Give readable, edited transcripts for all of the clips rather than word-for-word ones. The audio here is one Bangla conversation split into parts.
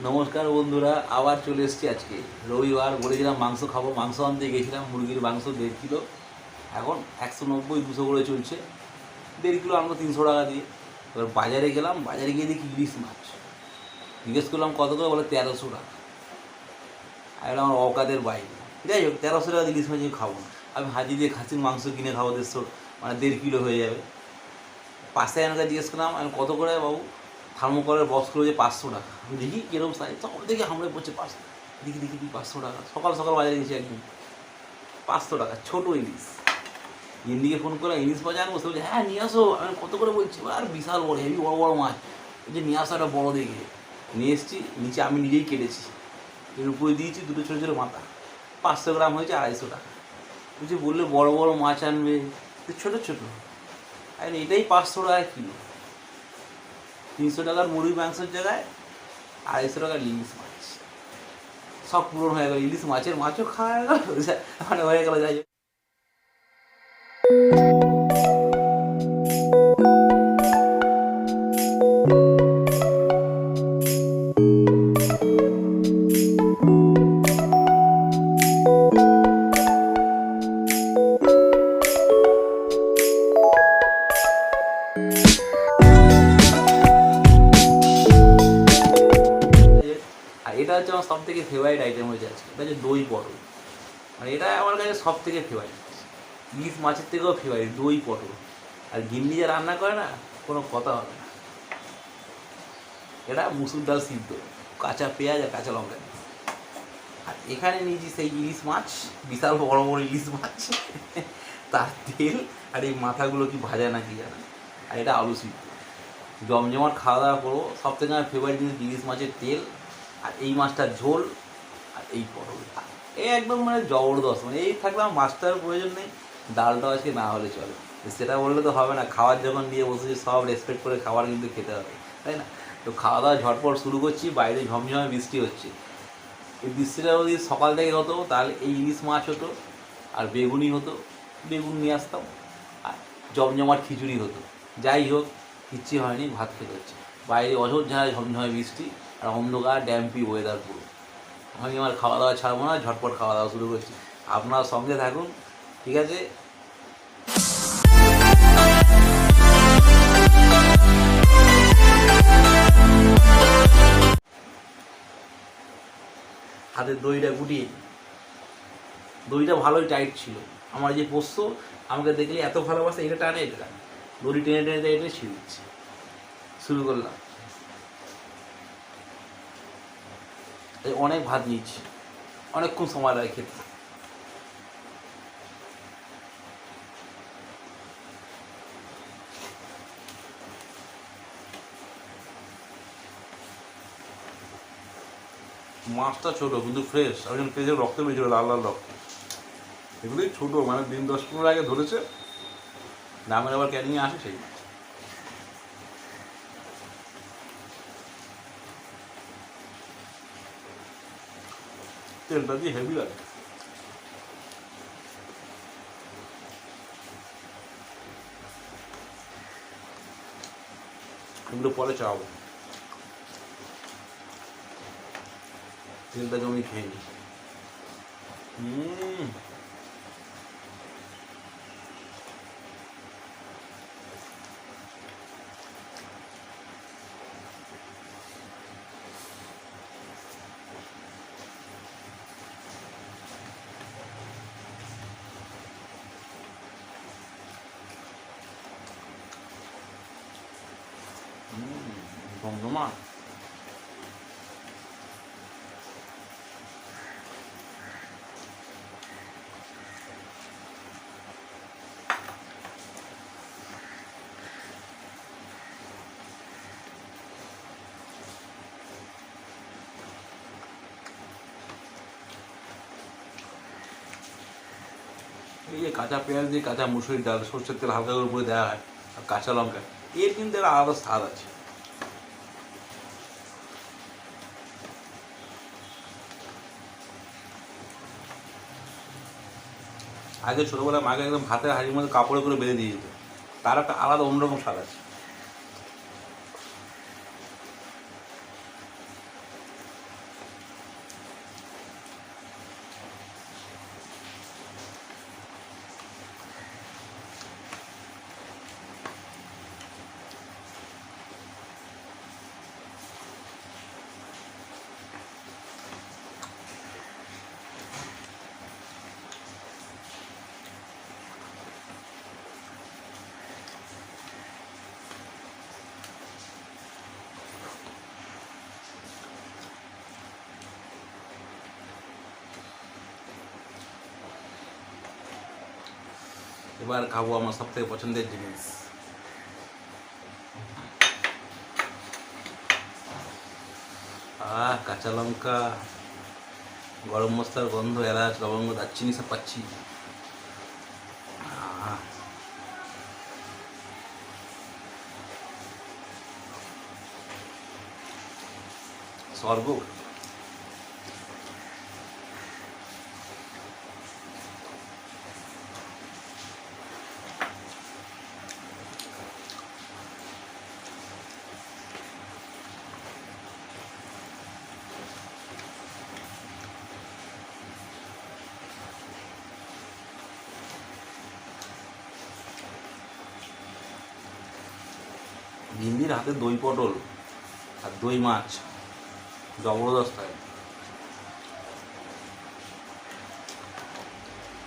নমস্কার বন্ধুরা, আবার চলে এসেছি। আজকে রবিবার, বলেছিলাম মাংস খাবো। মাংস আনতে গেছিলাম, মুরগির মাংস 1.5 কিলো। এখন 190-200 করে চলছে। 1.5 কিলো আনবো 300 টাকা দিয়ে। এবার বাজারে গেলাম, বাজারে গিয়ে দেখি ইলিশ মাছ। জিজ্ঞেস করলাম কত করে, বলে 1300 টাকা। আর আমার অকাতের বাইরে। যাই হোক, 1300 টাকা ইলিশ মাছ আমি খাবো না। আমি হাজি দিয়ে খাসির মাংস কিনে খাবো 150, মানে 1.5 কিলো হয়ে যাবে। পাশে আমাকে জিজ্ঞেস করলাম, আমি কত করে বাবু? থার্মোকলের বক্সগুলো যে 500 টাকা। আমি দেখি কিরকম সাইজ, তখন দেখি হামড়ে পড়ছে 500। দেখি 500 টাকা। সকাল সকাল বাজারে গেছি একদিন, 500 টাকা ছোটো ইলিশ। ইন্দিকে ফোন করে, ইলিশ বাজার বসে বলছে হ্যাঁ নিয়ে আসো। আমি কত করে বলছি, আর বিশাল বড়, হেভি বড় বড় মাছ। ওই যে নিয়ে আসো একটা বড়ো দেখে। নিয়ে এসেছি, নিচে আমি নিজেই কেটেছি, এর উপরে দিয়েছি দুটো ছোটো ছোটো মাথা। 500 গ্রাম হয়েছে 250 টাকা। বুঝি বললে বড় বড় মাছ আনবে, ছোটো ছোটো। আর এটাই 500 টাকা কিলো। 300 টাকার মুরগির মাংসের জায়গায় 250 টাকার ইলিশ মাছ। সব পূরণ হয়ে গেল, ইলিশ মাছের মাছও খাওয়া গেল, মানে হয়ে গেল। যাই হোক, আর এটা হচ্ছে আমার সব থেকে ফেভারিট আইটেম হয়েছে আজকে। এটা হচ্ছে দই পটল। মানে এটা আমার কাছে সব থেকে ফেভারিট, ইলিশ মাছের থেকেও ফেভারিট দই পটল। আর গিন্নি যা রান্না করে না, কোনো কথা হবে না। এটা মুসুর ডাল সিদ্ধ, কাঁচা পেঁয়াজ আর কাঁচা লঙ্কা। আর এখানে নিয়েছি সেই ইলিশ মাছ, বিশাল বড় বড় ইলিশ মাছ, তার তেল। আর এই মাথাগুলো কি ভাজা না কি জানা। আর এটা আলু সিদ্ধ। জমজমাট খাওয়া দাওয়া করবো। সব থেকে আমার ফেভারিট জিনিস ইলিশ মাছের তেল, আর এই মাছটার ঝোল, আর এই পটলটা। এই একদম মানে জবরদস্ত। মানে এই থাকলে আমার মাছটার প্রয়োজন নেই, ডালটা আজকে না হলে চলে। সেটা বললে তো হবে না, খাওয়ার যখন দিয়ে বসেছি সব রেসপেক্ট করে খাবার কিন্তু খেতে হবে, তাই না? তো খাওয়া দাওয়া ঝটপট শুরু করছি। বাইরে ঝমঝমে বৃষ্টি হচ্ছে। এই বৃষ্টিটা যদি সকাল থেকে হতো তাহলে এই ইলিশ মাছ হতো, আর বেগুনি হতো, বেগুন নিয়ে আসতাম, আর জমজমাট খিচুড়ি হতো। যাই হোক, কিচ্ছু হয়নি, ভাত খেতে হচ্ছে। বাইরে অযোধ্যায় ঝমঝমে বৃষ্টি, আর অন্ধকার ড্যাম্পি ওয়েদার পুরো। আমি আমার খাওয়া দাওয়া ছাড়বো না, ঝটপট খাওয়া দাওয়া শুরু করছি। আপনার সঙ্গে থাকুন, ঠিক আছে? হাতের দইটা গুটিয়ে, দইটা ভালোই টাইট ছিল। আমার যে পোষ্য আমাকে দেখলে এত ভালোবাসে, এটা টানে এটা টানে, দড়ি টেনে টেনে টেনে ছিঁড়ে দিচ্ছে। শুরু করলাম। এই অনেক ভাত নিচ্ছি, অনেকক্ষণ সময় লাগে খেতে। মাছটা ছোটো কিন্তু ফ্রেশ, একজন ফ্রেশের রক্ত বেরিয়েছিল, লাল লাল রক্ত। এগুলোই ছোটো, মানে দিন 10-15 আগে ধরেছে, দামের আবার ক্যানিংয়ে আসে সেই মাছ। তেলটা দিয়ে হেভি লাগে। এগুলো পরে চাওয়াবো, তেলটা জমি খেয়ে নি। জমজমা। এই যে কাঁচা পেঁয়াজ দিয়ে কাঁচা মুসুরির ডাল, সর্ষের তেল হালকা করে উপরে দেওয়া হয়, আর কাঁচা লঙ্কা, এর কিন্তু একটা আলাদা স্বাদ আছে। আগে ছোটোবেলায় মাকে একদম ভাতের হাঁড়ির মধ্যে কাপড়ে করে বেঁধে দিয়ে যেত, তার একটা আলাদা অন্যরকম স্বাদ আছে। এবার খাবো আমার সবথেকে পছন্দের জিনিস, কাঁচা লঙ্কা, গরম মশলার গন্ধ, এলাচ, লবঙ্গ, দারচিনি সব পাচ্ছি। স্বর্গ। গিন্দির হাতে দই পটল আর দই মাছ জবরদস্ত হয়।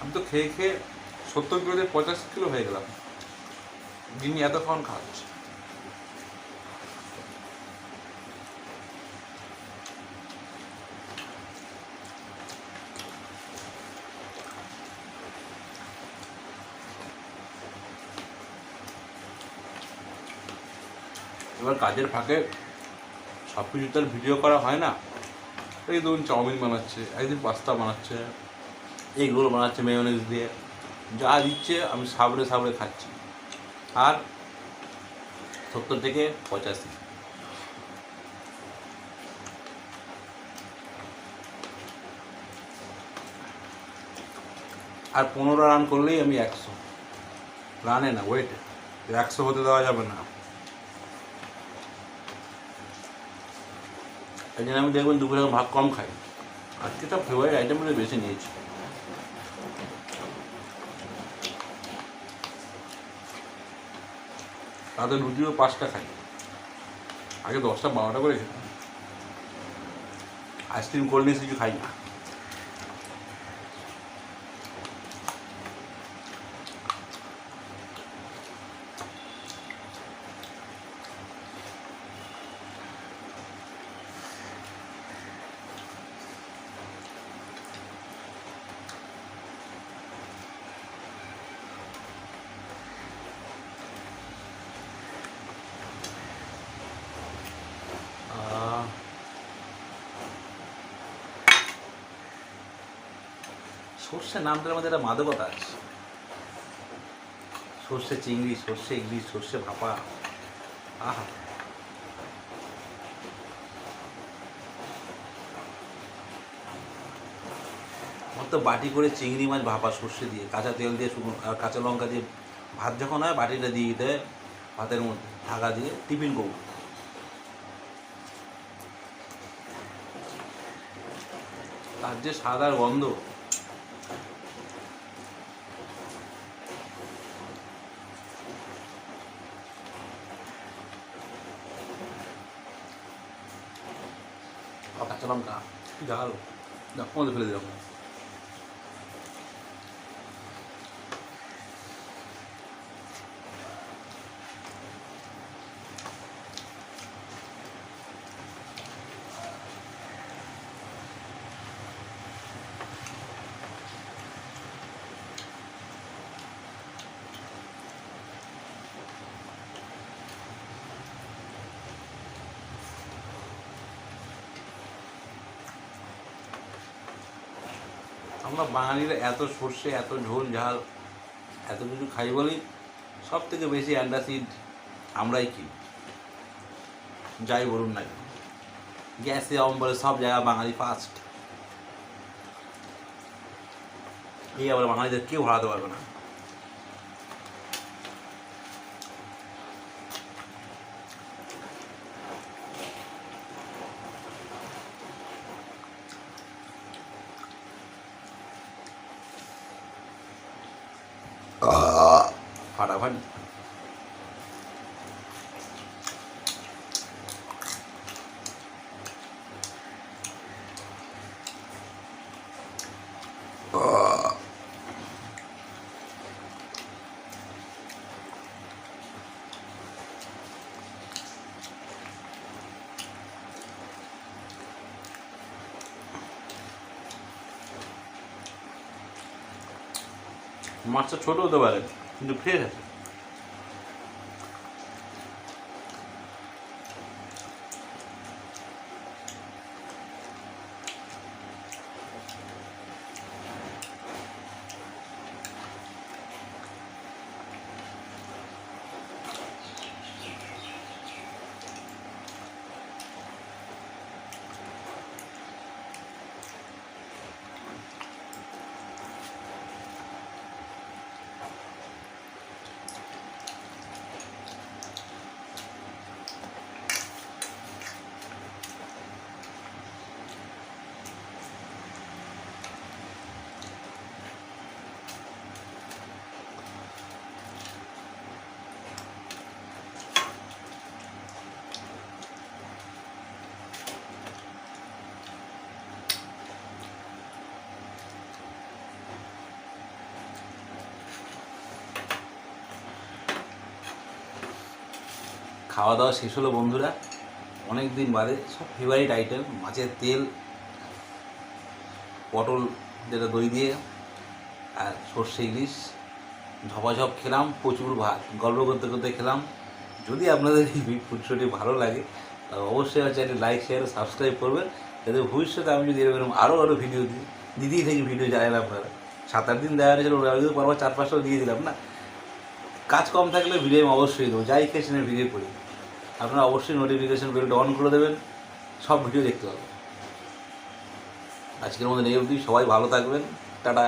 আমি তো খেয়ে খেয়ে 70 কিলো থেকে 85 কিলো হয়ে গেলাম। গিন্নি এতক্ষণ খাচ্ছে। এবার কাজের ফাঁকে সব কিছু তার ভিডিও করা হয় না। এই ধরুন চাউমিন বানাচ্ছে, একদিন পাস্তা বানাচ্ছে, এইগুলো বানাচ্ছে মেয়োনিজ দিয়ে, যা দিচ্ছে আমি সাবড়ে সাবড়ে খাচ্ছি। আর 70 থেকে 85। আর 15 রান করলেই আমি 100 রানে না, ওয়েটে 100 হতে দেওয়া যাবে না। এই জন্য আমি দেখবেন দুপুরে ভাত কম খাই। আজকে সব ফেভারিট আইটেমগুলো বেছে নিয়েছি। তাদের রুটিও 5টা খাই, আগে 10টা 12টা করে খেতাম। আইসক্রিম কোল্ড ড্রিঙ্কস কিছু খাই না। সর্ষে নামটার মধ্যে একটা মাদকতা আছে। সর্ষে চিংড়ি, সর্ষে ইলিশ, সর্ষে ভাপা, আহা। আমার তো বাটি করে চিংড়ি মাছ ভাপা সর্ষে দিয়ে, কাঁচা তেল দিয়ে, আর কাঁচা লঙ্কা দিয়ে ভাত যখন হয় বাটিটা দিয়ে দিতে হয় ভাতের মধ্যে, ঢাকা দিয়ে টিফিন করবো। তার যে সাদার গন্ধ, কাঁচা লঙ্কা ঝাল, মধ্যে ফেলে দিলাম। আমরা বাঙালিরা এত সর্ষে, এত ঝোল ঝাল, এত কিছু খাই বলেই সব থেকে বেশি অ্যান্টাসিড আমরাই কিনি। যাই বলুন না, গ্যাসে অম্বলে সব জায়গায় বাঙালি ফার্স্ট। এই আবার বাঙালিদের কেউ হারাতে পারবে না। ফাটাফাটি। মাছটা ছোট হতে পারে, কিন্তু ফ্রেশ আছে। খাওয়া দাওয়া শেষ হলো বন্ধুরা, অনেক দিন বাদে। সব ফেভারিট আইটেম, মাছের তেল, পটল যেটা দই দিয়ে, আর সর্ষে ইলিশ, ঝপাঝপ খেলাম, প্রচুর ভাত, গল্প করতে করতে খেলাম। যদি আপনাদের এই ফুড শোটি ভালো লাগে তাহলে অবশ্যই আমার চ্যানেল লাইক শেয়ার সাবস্ক্রাইব করবেন, যাতে ভবিষ্যতে আমি যদি এরকম আরও ভিডিও দিতেই থাকি। ভিডিও জানেন আপনারা 7-8 দিন দেওয়া হয়েছিল, পরপর 4-5টাও দিয়ে দিলাম না। কাজ কম থাকলে ভিডিও আমি অবশ্যই দেবো, যাই খেয়ে ভিডিও করি। আপনারা অবশ্যই নোটিফিকেশন বেলটা অন করে দেবেন, সব ভিডিও দেখতে পাবেন। আজকের মধ্যে এই অবধি, সবাই ভালো থাকবেন, টাটা।